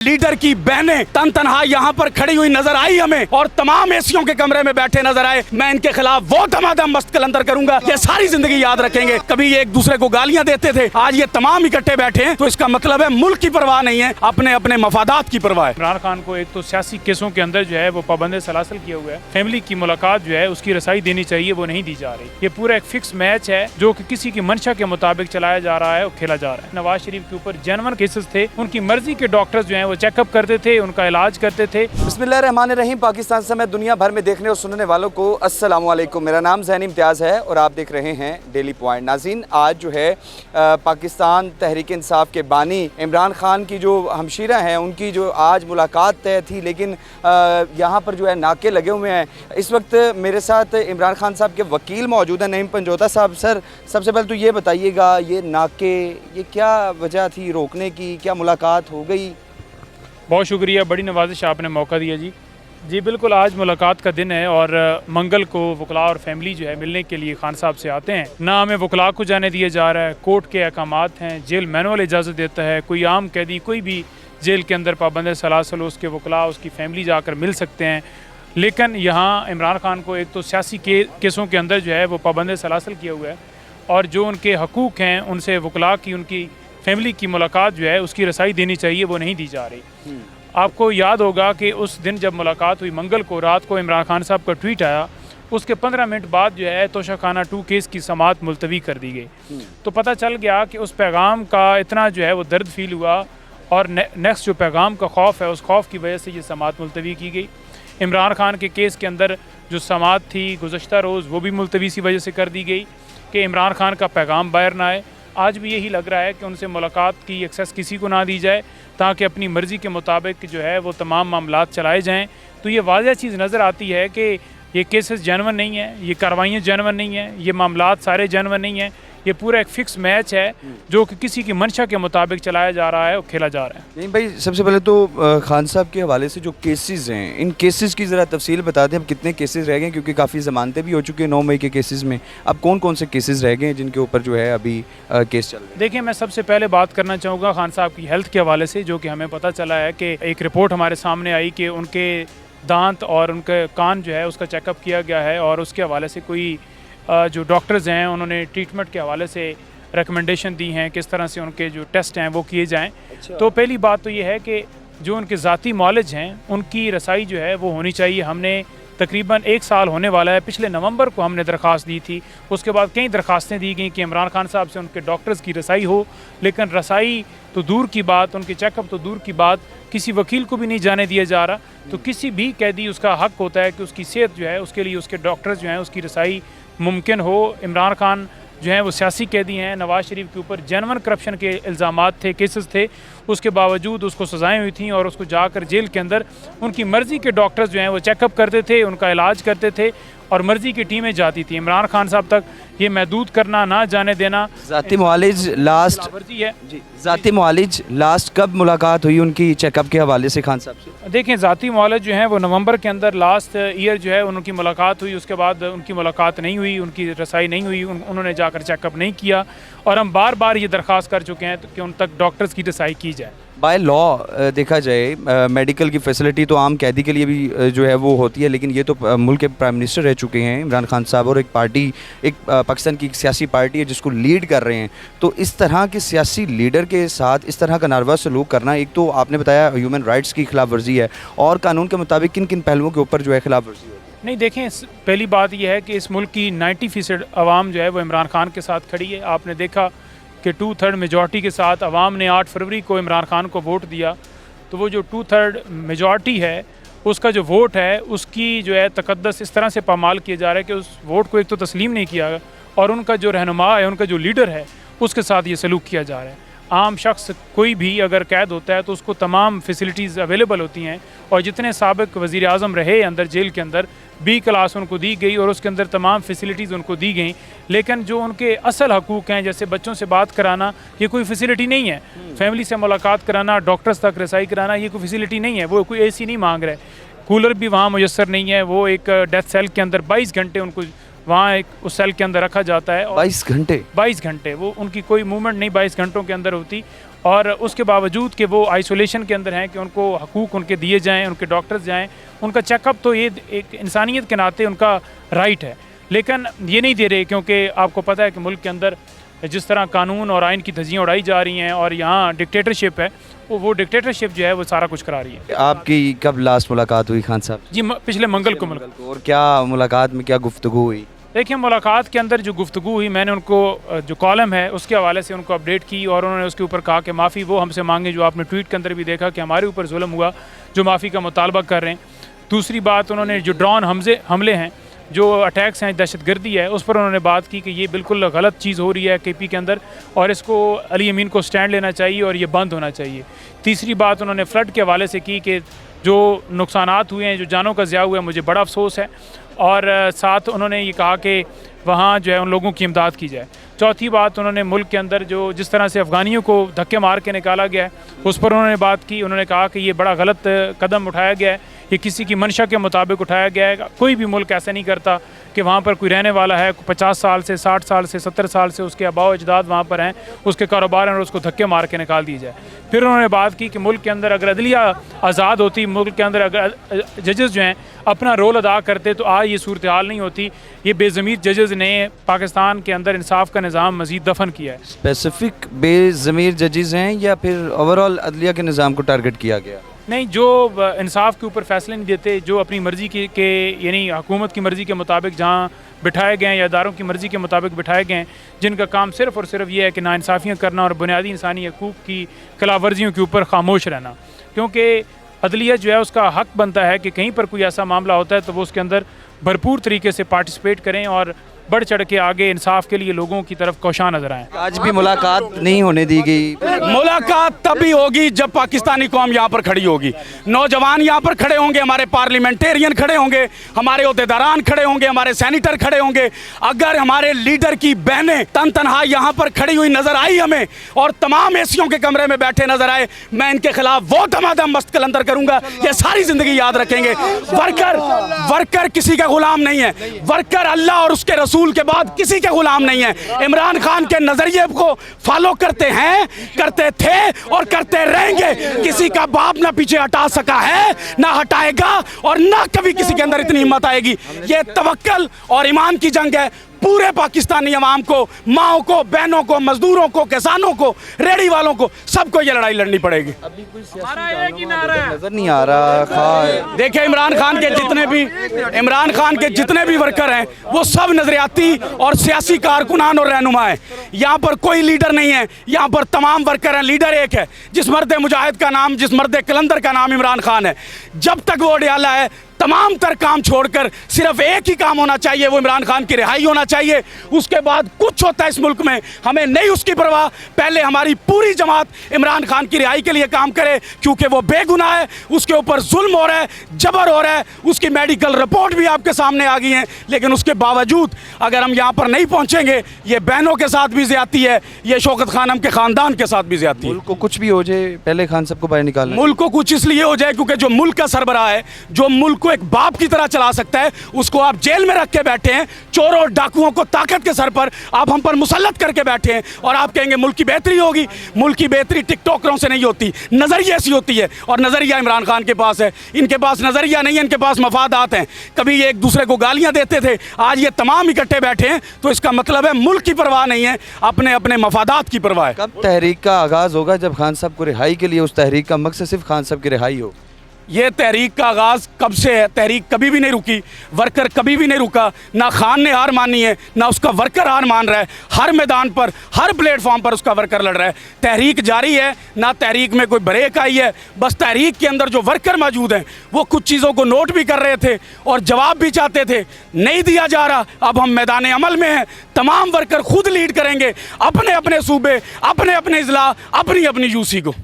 Leader की बहनें तन तनहा यहाँ पर खड़ी हुई नजर आई हमें और तमाम एसियों के कमरे में बैठे नजर आए। मैं इनके खिलाफ वो धमाधम मस्त कलंदर करूंगा, ये सारी जिंदगी याद रखेंगे। कभी ये एक दूसरे को गालियां देते थे, आज ये तमाम इकट्ठे बैठे हैं, तो इसका मतलब है मुल्क की परवाह नहीं है, अपने अपने मफादात की परवाह है। इमरान खान को एक तो सियासी केसों के अंदर जो है वो पाबंद सलासल किया हुआ है। फैमिली की मुलाकात जो है उसकी रसाई देनी चाहिए, वो नहीं दी जा रही। ये पूरा एक फिक्स मैच है जो कि किसी की मंशा के मुताबिक चलाया जा रहा है और खेला जा रहा है। नवाज शरीफ के ऊपर जेन्युइन केसेस थे, उनकी मर्जी के डॉक्टर्स जो है वो चेकअप करते थे, उनका इलाज करते थे। बिस्मिल्लाहिर्रहमानिर्रहीम। पाकिस्तान समेत दुनिया भर में देखने और सुनने वालों को अस्सलाम वालेकुम। मेरा नाम ज़ैन इम्तियाज़ है और आप देख रहे हैं डेली पॉइंट। नाज़रीन, आज जो है पाकिस्तान तहरीक इंसाफ के बानी इमरान खान की जो हमशीरा हैं उनकी जो आज मुलाकात तय थी, लेकिन यहाँ पर जो है नाके लगे हुए हैं। इस वक्त मेरे साथ इमरान खान साहब के वकील मौजूद हैं, नईम पंजोता साहब। सर, सबसे पहले तो ये बताइएगा, ये नाके, ये क्या वजह थी रोकने की, क्या मुलाकात हो गई? बहुत शुक्रिया, बड़ी नवाजिश आपने मौका दिया जी बिल्कुल। आज मुलाकात का दिन है और मंगल को वकला और फैमिली जो है मिलने के लिए खान साहब से आते हैं। ना हमें वकला को जाने दिया जा रहा है, कोर्ट के अहकामात हैं, जेल मैनुअल इजाज़त देता है, कोई आम कैदी कोई भी जेल के अंदर पाबंद सलासल उसके वकला उसकी फैमिली जाकर मिल सकते हैं। लेकिन यहाँ इमरान खान को एक तो सियासी केसों के अंदर जो है वो पाबंद सलासल किया हुआ है और जो उनके हकूक़ हैं उनसे वकला की उनकी फैमिली की मुलाकात जो है उसकी रसाई देनी चाहिए, वो नहीं दी जा रही। आपको याद होगा कि उस दिन जब मुलाकात हुई मंगल को रात को इमरान खान साहब का ट्वीट आया, उसके 15 मिनट बाद जो है तोशाखाना 2 केस की समाअत मुलतवी कर दी गई। तो पता चल गया कि उस पैगाम का इतना जो है वो दर्द फील हुआ और नेक्स्ट जो पैगाम का खौफ है उस खौफ की वजह से ये समाअत मुलतवी की गई। इमरान खान के केस के अंदर जो समाअत थी गुज़श्ता रोज़ वो भी मुलतवी सी वजह से कर दी गई कि इमरान खान का पैगाम बाहर ना आए। आज भी यही लग रहा है कि उनसे मुलाकात की एक्सेस किसी को ना दी जाए ताकि अपनी मर्ज़ी के मुताबिक जो है वो तमाम मामलात चलाए जाएं। तो ये वाज़ह चीज़ नज़र आती है कि ये केसेस जेन्युइन नहीं है, ये कार्रवाइयाँ जेन्युइन नहीं है, ये मामलात सारे जेन्युइन नहीं हैं। ये पूरा एक फ़िक्स मैच है जो कि किसी की मंशा के मुताबिक चलाया जा रहा है और खेला जा रहा है। नहीं भाई, सबसे पहले तो खान साहब के हवाले से जो केसेस हैं, इन केसेस की ज़रा तफसील बता दें। अब कितने केसेस रह गए, क्योंकि काफ़ी ज़मानतें भी हो चुकी हैं 9 मई के केसेस में। अब कौन कौन से केसेस रह गए हैं जिनके ऊपर जो है अभी केस चल रहे हैं? देखिए, मैं सबसे पहले बात करना चाहूँगा खान साहब की हेल्थ के हवाले से, जो कि हमें पता चला है कि एक रिपोर्ट हमारे सामने आई कि उनके दांत और उनके कान जो है उसका चेकअप किया गया है और उसके हवाले से कोई जो डॉक्टर्स हैं उन्होंने ट्रीटमेंट के हवाले से रिकमेंडेशन दी हैं किस तरह से उनके जो टेस्ट हैं वो किए जाएं। अच्छा। तो पहली बात तो ये है कि जो उनके ज़ाती मॉलेज हैं उनकी रसाई जो है वो होनी चाहिए। हमने तकरीबन 1 साल होने वाला है, पिछले नवंबर को हमने दरख्वास्त दी थी। उसके बाद कई दरख्वास्तें दी गई कि इमरान खान साहब से उनके डॉक्टर्स की रसाई हो, लेकिन रसाई तो दूर की बात, उनके चेकअप तो दूर की बात, किसी वकील को भी नहीं जाने दिया जा रहा। तो किसी भी कैदी उसका हक होता है कि उसकी सेहत जो है उसके लिए उसके डॉक्टर्स जो हैं उसकी रसाई मुमकिन हो। इमरान खान जो हैं वो सियासी कैदी हैं। नवाज शरीफ के ऊपर जेन्युइन करप्शन के इल्ज़ामात थे, केसेस थे, उसके बावजूद उसको सज़ाएं हुई थी और उसको जाकर जेल के अंदर उनकी मर्ज़ी के डॉक्टर्स जो हैं वो चेकअप करते थे, उनका इलाज करते थे और मर्ज़ी की टीमें जाती थी। इमरान खान साहब तक ये महदूद करना, ना जाने देना ज़ाती मुआलिज लास्ट है जी। ज़ाती मुआलिज लास्ट कब मुलाकात हुई उनकी चेकअप के हवाले से खान साहब से? देखें, ज़ाती मुआलिज जो हैं वो नवंबर के अंदर लास्ट ईयर जो है उनकी मुलाकात हुई। उसके बाद उनकी मुलाकात नहीं हुई, उनकी रसाई नहीं हुई, उन्होंने जाकर चेकअप नहीं किया और हम बार बार ये दरख्वास्त कर चुके हैं कि उन तक डॉक्टर्स की रसाई की जाए। बाय लॉ देखा जाए मेडिकल की फैसिलिटी तो आम कैदी के लिए भी जो है वो होती है, लेकिन ये तो मुल्क के प्राइम मिनिस्टर रह चुके हैं इमरान खान साहब और एक पार्टी, एक पाकिस्तान की एक सियासी पार्टी है जिसको लीड कर रहे हैं। तो इस तरह के सियासी लीडर के साथ इस तरह का नारवा सलूक करना, एक तो आपने बताया ह्यूमन राइट्स की खिलाफ वर्जी है, और कानून के मुताबिक किन किन पहलुओं के ऊपर जो है खिलाफ वर्जी होती है? नहीं, देखें, पहली बात यह है कि इस मुल्क की 90% आवाम जो है वो इमरान खान के साथ खड़ी है। आपने देखा कि 2/3 मेजॉरिटी के साथ अवाम ने 8 फरवरी को इमरान खान को वोट दिया। तो वो जो 2/3 मेजॉरिटी है उसका जो वोट है उसकी जो है तकद्दस इस तरह से पामाल किया जा रहा है कि उस वोट को एक तो तस्लीम नहीं किया और उनका जो रहनुमा है, उनका जो लीडर है, उसके साथ ये सलूक किया जा रहा है। आम शख्स कोई भी अगर कैद होता है तो उसको तमाम फैसिलिटीज़ अवेलेबल होती हैं और जितने साबिक वज़ीर आज़म रहे अंदर जेल के अंदर B क्लास उनको दी गई और उसके अंदर तमाम फैसिलिटीज़ उनको दी गई। लेकिन जो उनके असल हकूक़ हैं, जैसे बच्चों से बात कराना, ये कोई फैसिलिटी नहीं है। फैमिली से मुलाकात कराना, डॉक्टर्स तक रसाई कराना, ये कोई फैसिलिटी नहीं है। वो कोई AC नहीं मांग रहा है, कूलर भी वहाँ मुयस्सर नहीं है। वो एक डेथ सेल के अंदर 22 घंटे उनको वहाँ एक उस सेल के अंदर रखा जाता है। 22 घंटे? 22 घंटे वो उनकी कोई मूवमेंट नहीं 22 घंटों के अंदर होती और उसके बावजूद कि वो आइसोलेशन के अंदर हैं कि उनको हकूक़ उनके दिए जाएँ, उनके डॉक्टर्स जाएँ, उनका चेकअप तो ये एक इंसानियत के नाते उनका राइट है, लेकिन ये नहीं दे रहे क्योंकि आपको पता है कि मुल्क के अंदर जिस तरह कानून और आइन की धज्जियाँ उड़ाई जा रही हैं और यहाँ डिक्टेटरशिप है, वो डिक्टेटरशिप जो है वो सारा कुछ करा रही है। आपकी कब लास्ट मुलाकात हुई खान साहब? जी पिछले मंगल को और क्या मुलाकात में क्या गुफ्तगू हुई? देखिए, मुलाकात के अंदर जो गुफ्तगू हुई, मैंने उनको जो कॉलम है उसके हवाले से उनको अपडेट की और उन्होंने उसके ऊपर कहा कि माफ़ी वो हमसे मांगे जो आपने ट्वीट के अंदर भी देखा कि हमारे ऊपर जुल्म हुआ, जो माफ़ी का मुतालबा कर रहे हैं। दूसरी बात, उन्होंने जो ड्रोन हमले हैं, जो अटैक्स हैं, दहशतगर्दी है, उस पर उन्होंने बात की कि ये बिल्कुल गलत चीज़ हो रही है KP के अंदर और इसको अली अमीन को स्टैंड लेना चाहिए और ये बंद होना चाहिए। तीसरी बात उन्होंने फ़्लड के हवाले से की कि जो नुकसानात हुए हैं, जो जानों का ज़िया हुआ है, मुझे बड़ा अफसोस है और साथ उन्होंने ये कहा कि वहाँ जो है उन लोगों की इमदाद की जाए। चौथी बात, उन्होंने मुल्क के अंदर जो जिस तरह से अफ़गानियों को धक्के मार के निकाला गया है उस पर उन्होंने बात की। उन्होंने कहा कि ये बड़ा गलत कदम उठाया गया है, ये किसी की मंशा के मुताबिक उठाया गया है। कोई भी मुल्क ऐसा नहीं करता कि वहाँ पर कोई रहने वाला है, 50 साल से 60 साल से 70 साल से उसके आबाओ अजदाद वहाँ पर हैं, उसके कारोबार हैं और उसको धक्के मार के निकाल दिया जाए। फिर उन्होंने बात की कि मुल्क के अंदर अगर अदलिया आज़ाद होती, मुल्क के अंदर अगर जजेस जो हैं अपना रोल अदा करते तो आज ये सूरत हाल नहीं होती। ये बेज़मीर जजेस ने पाकिस्तान के अंदर इंसाफ का निज़ाम मज़ीद दफन किया है। स्पेसिफिक बेज़मीर जजेस हैं या फिर ओवरऑल अदलिया के निज़ाम को टारगेट किया गया? नहीं, जो इंसाफ के ऊपर फैसले नहीं देते, जो अपनी मर्ज़ी के यानी हुकूमत की मर्ज़ी के मुताबिक जहाँ बिठाए गए हैं या इदारों की मर्ज़ी के मुताबिक बिठाए गए हैं, जिनका काम सिर्फ़ और सिर्फ ये है कि नाइंसाफ़ियाँ करना और बुनियादी इंसानी हकूक़ की खिलाफ वर्जियों के ऊपर खामोश रहना। क्योंकि अदलिया जो है उसका हक़ बनता है कि कहीं पर कोई ऐसा मामला होता है तो वो उसके अंदर भरपूर तरीके से पार्टिसिपेट करें और बढ़ चढ़ के आगे इंसाफ के लिए लोगों की तरफ कोशां नजर आए। आज भी मुलाकात नहीं होने दी गई। मुलाकात तभी होगी जब पाकिस्तानी कौम यहाँ पर खड़ी होगी, नौजवान यहाँ पर खड़े होंगे, हमारे पार्लियामेंटेरियन खड़े होंगे, हमारे ओहदेदारान खड़े होंगे, हमारे सेनेटर खड़े होंगे। अगर हमारे लीडर की बहनें तन तनहा यहाँ पर खड़ी हुई नजर आई हमें और तमाम एसियों के कमरे में बैठे नजर आए, मैं इनके खिलाफ वो धमाधम मस्त कलंदर करूंगा, ये सारी जिंदगी याद रखेंगे। वर्कर किसी का गुलाम नहीं है, वर्कर अल्लाह और उसके रसूल के बाद किसी के गुलाम नहीं है। इमरान खान के नजरिए को फॉलो करते हैं, करते थे और करते रहेंगे। किसी का बाप ना पीछे हटा सका है, ना हटाएगा और ना कभी किसी के अंदर इतनी हिम्मत आएगी। ये तवक्कल और ईमान की जंग है। पूरे पाकिस्तानी अवाम को, माओं को, बहनों को, मजदूरों को, किसानों को, रेडी वालों को, सबको ये लड़ाई लड़नी पड़ेगी। अभी कोई नजर नहीं आ रहा। देखिए, इमरान खान के जितने भी वर्कर हैं वो सब नजरियाती और सियासी कारकुनान और रहनुमा हैं। यहाँ पर कोई लीडर नहीं है, यहाँ पर तमाम वर्कर हैं। लीडर एक है, जिस मर्द मुजाहिद का नाम, जिस मर्द कलंदर का नाम इमरान खान है। जब तक वो अडियाला है तमाम तर काम छोड़कर सिर्फ एक ही काम होना चाहिए, वो इमरान खान की रिहाई होना चाहिए। उसके बाद कुछ होता है इस मुल्क में हमें नहीं उसकी परवाह। पहले हमारी पूरी जमात इमरान खान की रिहाई के लिए काम करे, क्योंकि वो बेगुनाह है, उसके ऊपर जुल्म हो रहा है, जबर हो रहा है। उसकी मेडिकल रिपोर्ट भी आपके सामने आ गई है, लेकिन उसके बावजूद अगर हम यहाँ पर नहीं पहुँचेंगे, ये बहनों के साथ भी ज्यादती है, ये शौकत खानम के खानदान के साथ भी ज्यादती है। मुल्क को कुछ भी हो जाए, पहले खान साहब को बाहर निकालना। मुल्क को कुछ इसलिए हो जाए क्योंकि जो मुल्क का सरबराह है, जो मुल्क को एक बाप की तरह चला सकता है, उसको आप जेल में रख के बैठे हैं। चोरों और डाकुओं को ताकत के सर पर आप हम पर मुसल्लत करके बैठे हैं और आप कहेंगे मुल्क की बेहतरी होगी। मुल्क की बेहतरी टिकटॉकरों से नहीं होती, नजरिए ऐसी होती है और नजरिया इमरान खान के पास है। इनके पास नजरिया नहीं है, इनके पास मफादात हैं। कभी ये एक दूसरे को गालियां देते थे, आज ये तमाम इकट्ठे बैठे हैं, तो इसका मतलब है मुल्क की परवाह नहीं है, अपने अपने मफादात की परवाह है। कब तहरीक का आगाज होगा? जब खान साहब को रिहाई के लिए, उस तहरीक का मकसद सिर्फ खान साहब की रिहाई हो। ये तहरीक का आगाज कब से है? तहरीक कभी भी नहीं रुकी, वर्कर कभी भी नहीं रुका। ना खान ने हार मानी है, ना उसका वर्कर हार मान रहा है। हर मैदान पर, हर प्लेटफॉर्म पर उसका वर्कर लड़ रहा है। तहरीक जारी है, ना तहरीक में कोई ब्रेक आई है। बस तहरीक के अंदर जो वर्कर मौजूद हैं वो कुछ चीज़ों को नोट भी कर रहे थे और जवाब भी चाहते थे, नहीं दिया जा रहा। अब हम मैदान अमल में हैं, तमाम वर्कर खुद लीड करेंगे अपने अपने सूबे, अपने अपने इजला, अपनी अपनी यूसी को।